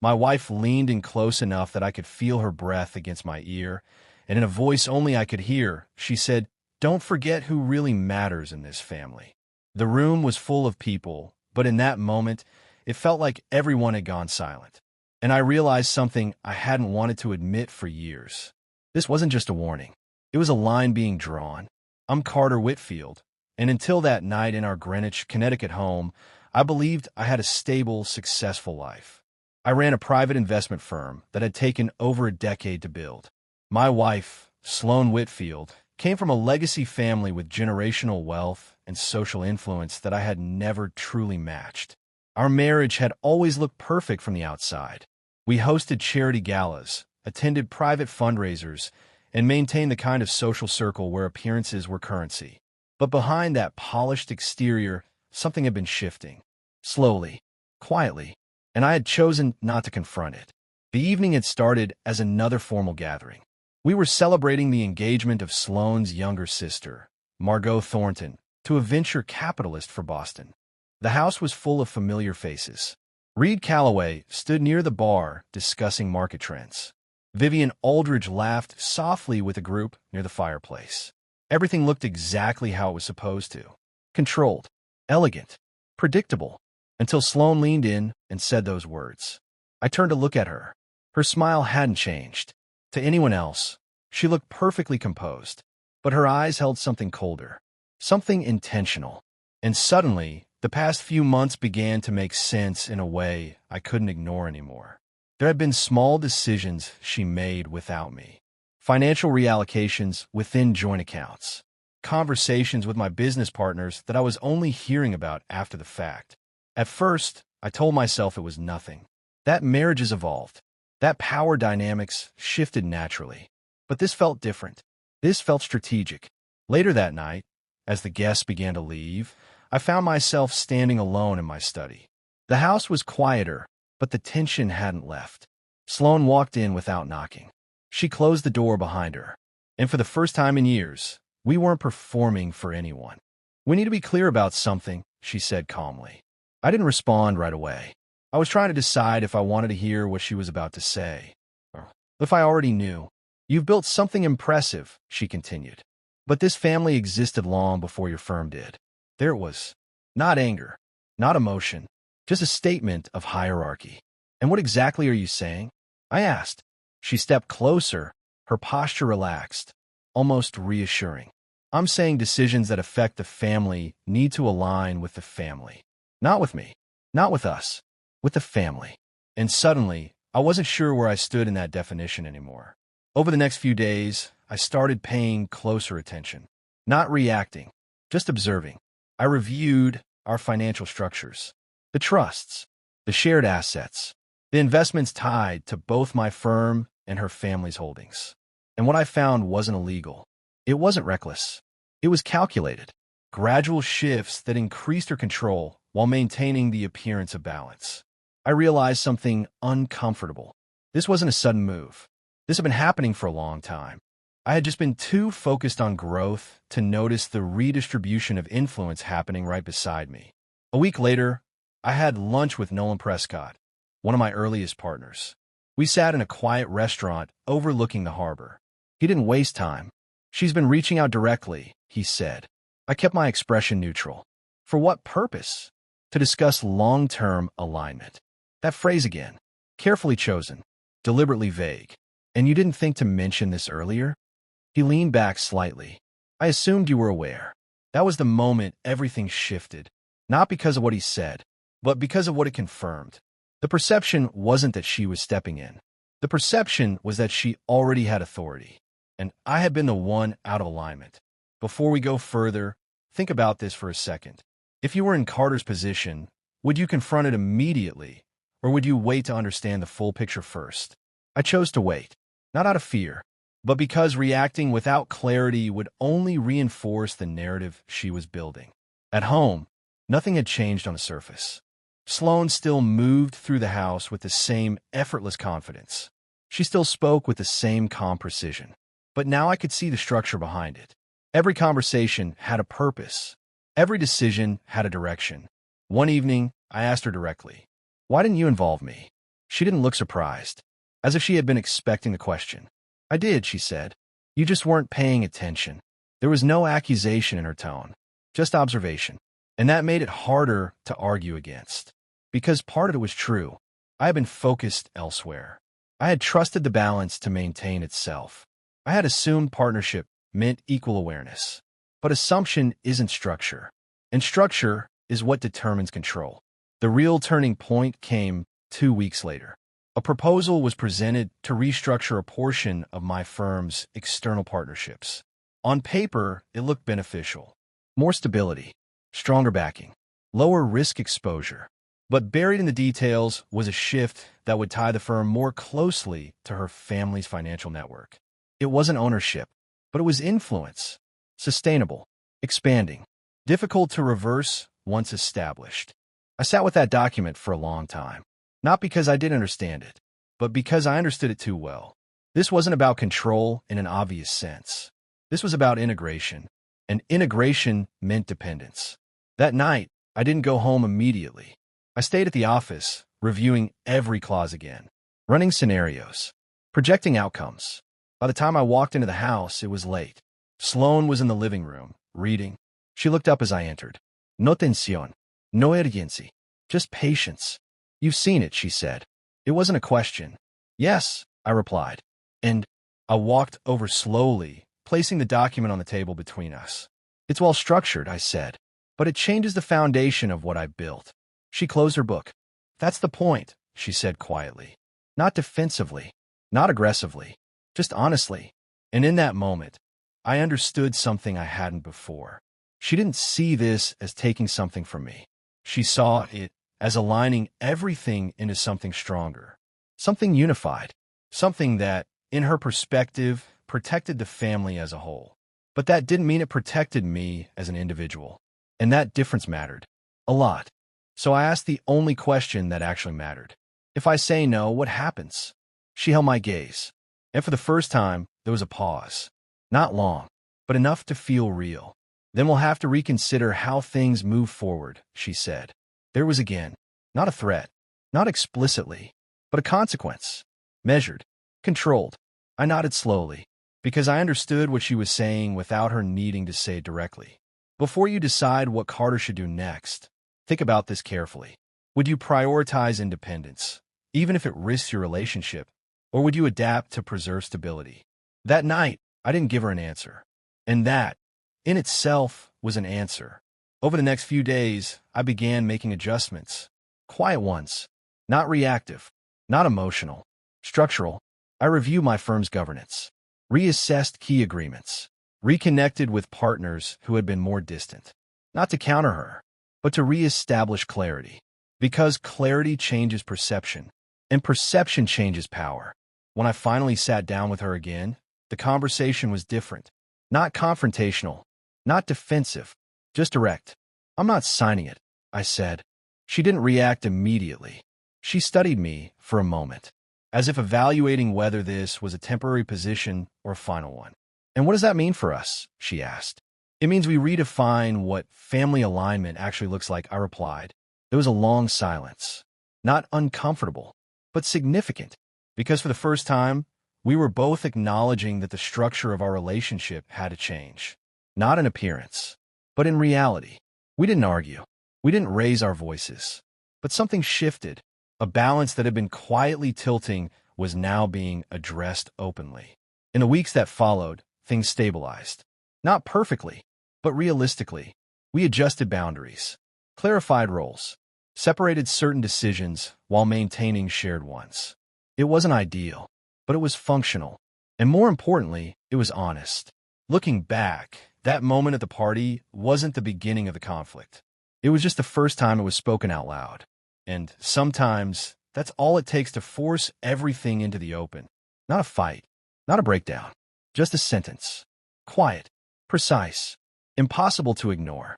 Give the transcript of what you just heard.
My wife leaned in close enough that I could feel her breath against my ear, and in a voice only I could hear, she said, "Don't forget who really matters in this family." The room was full of people, but in that moment, it felt like everyone had gone silent. And I realized something I hadn't wanted to admit for years. This wasn't just a warning. It was a line being drawn. I'm Carter Whitfield, and until that night in our Greenwich, Connecticut home, I believed I had a stable, successful life. I ran a private investment firm that had taken over a decade to build. My wife, Sloan Whitfield, came from a legacy family with generational wealth and social influence that I had never truly matched. Our marriage had always looked perfect from the outside. We hosted charity galas, attended private fundraisers, and maintained the kind of social circle where appearances were currency. But behind that polished exterior, something had been shifting. Slowly, quietly, and I had chosen not to confront it. The evening had started as another formal gathering. We were celebrating the engagement of Sloane's younger sister, Margot Thornton, to a venture capitalist for Boston. The house was full of familiar faces. Reed Calloway stood near the bar discussing market trends. Vivian Aldridge laughed softly with a group near the fireplace. Everything looked exactly how it was supposed to. Controlled, elegant, predictable, until Sloane leaned in and said those words. I turned to look at her. Her smile hadn't changed. To anyone else, she looked perfectly composed, but her eyes held something colder, something intentional. And suddenly, the past few months began to make sense in a way I couldn't ignore anymore. There had been small decisions she made without me. Financial reallocations within joint accounts. Conversations with my business partners that I was only hearing about after the fact. At first, I told myself it was nothing. That marriages evolved. That power dynamics shifted naturally. But this felt different. This felt strategic. Later that night, as the guests began to leave, I found myself standing alone in my study. The house was quieter, but the tension hadn't left. Sloane walked in without knocking. She closed the door behind her. And for the first time in years, we weren't performing for anyone. "We need to be clear about something," she said calmly. I didn't respond right away. I was trying to decide if I wanted to hear what she was about to say, or if I already knew. "You've built something impressive," she continued. "But this family existed long before your firm did." There it was. Not anger, not emotion, just a statement of hierarchy. "And what exactly are you saying?" I asked. She stepped closer, her posture relaxed, almost reassuring. "I'm saying decisions that affect the family need to align with the family. Not with me, not with us, with the family." And suddenly, I wasn't sure where I stood in that definition anymore. Over the next few days, I started paying closer attention. Not reacting, just observing. I reviewed our financial structures, the trusts, the shared assets, the investments tied to both my firm and her family's holdings. And what I found wasn't illegal. It wasn't reckless. It was calculated. Gradual shifts that increased her control while maintaining the appearance of balance. I realized something uncomfortable. This wasn't a sudden move. This had been happening for a long time. I had just been too focused on growth to notice the redistribution of influence happening right beside me. A week later, I had lunch with Nolan Prescott, one of my earliest partners. We sat in a quiet restaurant overlooking the harbor. He didn't waste time. "She's been reaching out directly," he said. I kept my expression neutral. For what purpose? To discuss long-term alignment. That phrase again, carefully chosen, deliberately vague. "And you didn't think to mention this earlier?" He leaned back slightly. "I assumed you were aware." That was the moment everything shifted, not because of what he said, but because of what it confirmed. The perception wasn't that she was stepping in. The perception was that she already had authority, and I had been the one out of alignment. Before we go further, think about this for a second. If you were in Carter's position, would you confront it immediately, or would you wait to understand the full picture first? I chose to wait, not out of fear, but because reacting without clarity would only reinforce the narrative she was building. At home, nothing had changed on the surface. Sloane still moved through the house with the same effortless confidence. She still spoke with the same calm precision. But now I could see the structure behind it. Every conversation had a purpose. Every decision had a direction. One evening, I asked her directly, "Why didn't you involve me?" She didn't look surprised, as if she had been expecting the question. I did, she said. You just weren't paying attention. There was no accusation in her tone, just observation. And that made it harder to argue against. Because part of it was true. I had been focused elsewhere. I had trusted the balance to maintain itself. I had assumed partnership meant equal awareness. But assumption isn't structure. And structure is what determines control. The real turning point came 2 weeks later. A proposal was presented to restructure a portion of my firm's external partnerships. On paper, it looked beneficial. More stability, stronger backing, lower risk exposure. But buried in the details was a shift that would tie the firm more closely to her family's financial network. It wasn't ownership, but it was influence. Sustainable, expanding, difficult to reverse once established. I sat with that document for a long time. Not because I didn't understand it, but because I understood it too well. This wasn't about control in an obvious sense. This was about integration, and integration meant dependence. That night, I didn't go home immediately. I stayed at the office, reviewing every clause again, running scenarios, projecting outcomes. By the time I walked into the house, it was late. Sloan was in the living room, reading. She looked up as I entered. No tensión, no urgency, just patience. You've seen it, she said. It wasn't a question. Yes, I replied. And I walked over slowly, placing the document on the table between us. It's well structured, I said, but it changes the foundation of what I built. She closed her book. That's the point, she said quietly. Not defensively, not aggressively, just honestly. And in that moment, I understood something I hadn't before. She didn't see this as taking something from me. She saw it as aligning everything into something stronger, something unified, something that, in her perspective, protected the family as a whole. But that didn't mean it protected me as an individual. And that difference mattered. A lot. So I asked the only question that actually mattered. If I say no, what happens? She held my gaze. And for the first time, there was a pause. Not long, but enough to feel real. Then we'll have to reconsider how things move forward, she said. There was again, not a threat, not explicitly, but a consequence. Measured, controlled. I nodded slowly, because I understood what she was saying without her needing to say it directly. Before you decide what Carter should do next, think about this carefully. Would you prioritize independence, even if it risks your relationship, or would you adapt to preserve stability? That night, I didn't give her an answer. And that, in itself, was an answer. Over the next few days, I began making adjustments. Quiet ones. Not reactive. Not emotional. Structural. I reviewed my firm's governance. Reassessed key agreements. Reconnected with partners who had been more distant. Not to counter her, but to reestablish clarity. Because clarity changes perception, and perception changes power. When I finally sat down with her again, the conversation was different. Not confrontational. Not defensive. Just direct. I'm not signing it, I said. She didn't react immediately. She studied me for a moment, as if evaluating whether this was a temporary position or a final one. And what does that mean for us? She asked. It means we redefine what family alignment actually looks like, I replied. There was a long silence. Not uncomfortable, but significant, because for the first time, we were both acknowledging that the structure of our relationship had to change. Not in appearance, but in reality. We didn't argue. We didn't raise our voices. But something shifted. A balance that had been quietly tilting was now being addressed openly. In the weeks that followed, things stabilized. Not perfectly, but realistically. We adjusted boundaries, clarified roles, separated certain decisions while maintaining shared ones. It wasn't ideal, but it was functional. And more importantly, it was honest. Looking back, that moment at the party wasn't the beginning of the conflict. It was just the first time it was spoken out loud. And sometimes, that's all it takes to force everything into the open. Not a fight, not a breakdown, just a sentence. Quiet, precise, impossible to ignore.